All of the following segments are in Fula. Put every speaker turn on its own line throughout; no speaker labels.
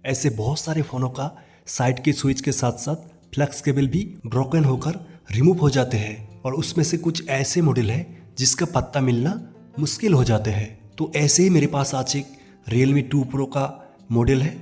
ऐसे बहुत सारे फ़ोनों का साइड के स्विच के साथ साथ फ्लैक्स केबल भी ब्रोकन होकर रिमूव हो जाते हैं और उसमें से कुछ ऐसे मॉडल है जिसका पत्ता मिलना मुश्किल हो जाते हैं। तो ऐसे ही मेरे पास आज एक Realme 2 Pro का मॉडल है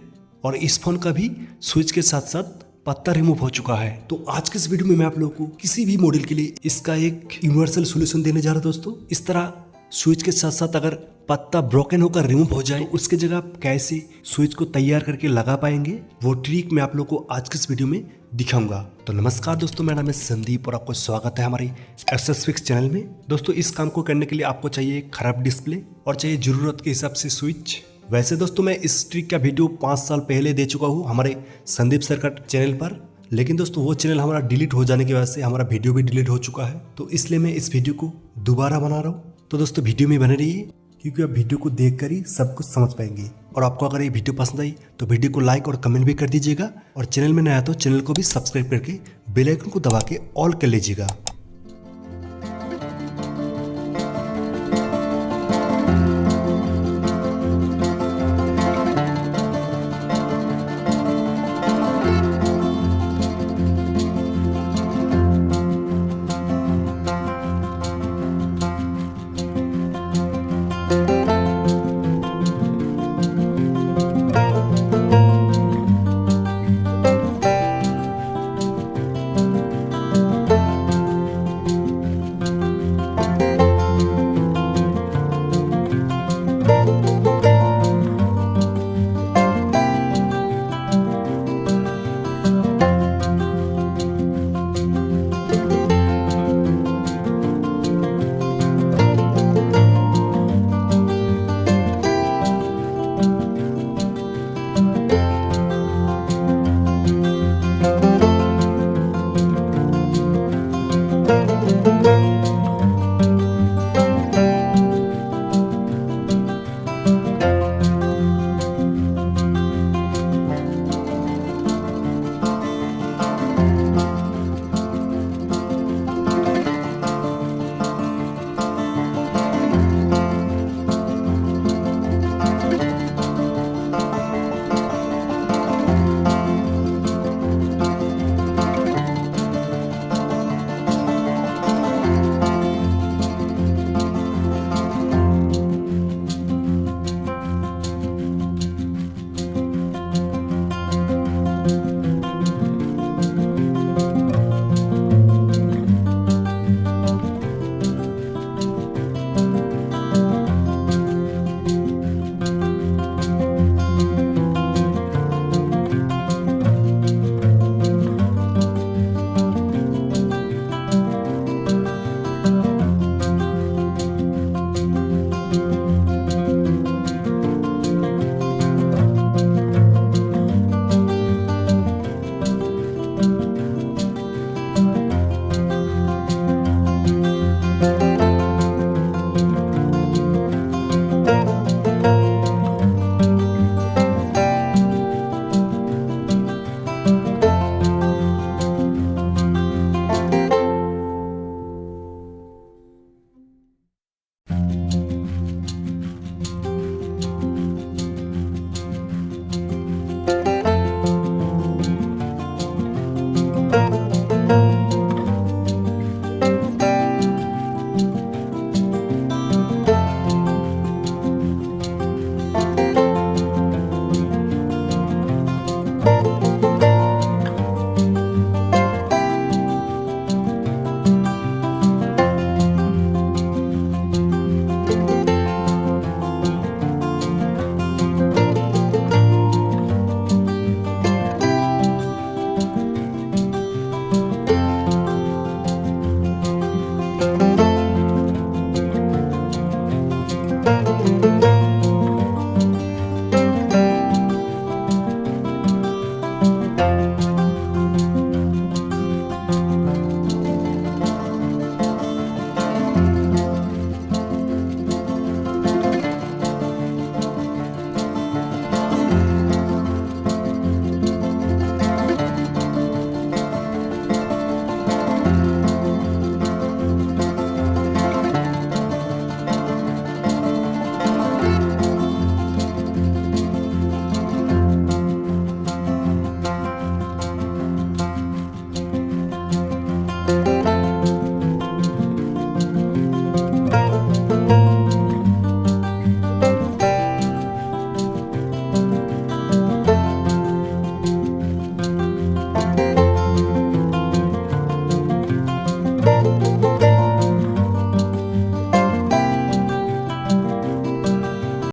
और इस फोन का भी स्विच के साथ साथ पत्ता रिमूव हो चुका है। तो आज के इस वीडियो में मैं आप लोगों को किसी भी मॉडल के लिए इसका एक यूनिवर्सल सॉल्यूशन देने जा रहा हूं दोस्तों। इस तरह स्विच के साथ साथ अगर पत्ता ब्रोकन होकर रिमूव हो जाए तो उसके जगह आप कैसे स्विच को तैयार करके लगा पाएंगे, वो ट्रिक मैं आप लोगों को आज के इस वीडियो में दिखाऊंगा। तो नमस्कार दोस्तों, मेरा नाम है संदीप और आपको स्वागत है हमारे एक्सेस फिक्स चैनल में। दोस्तों इस काम को करने के लिए आपको चाहिए एक खराब डिस्प्ले और चाहिए जरूरत के हिसाब से स्विच। वैसे दोस्तों मैं इस ट्रिक का वीडियो 5 साल पहले दे चुका हूँ हमारे संदीप सर का चैनल पर, लेकिन दोस्तों वो चैनल हमारा डिलीट हो जाने की वजह से हमारा वीडियो भी डिलीट हो चुका है। तो इसलिए मैं इस वीडियो को दोबारा बना रहा हूँ। तो दोस्तों वीडियो में बने रहिए क्योंकि आप वीडियो को देखकर ही सब कुछ समझ पाएंगे। और आपको अगर ये वीडियो पसंद आई तो वीडियो को लाइक और कमेंट भी कर दीजिएगा और चैनल में नया तो चैनल को भी सब्सक्राइब करके बेल आइकन को दबा के ऑल कर लीजिएगा।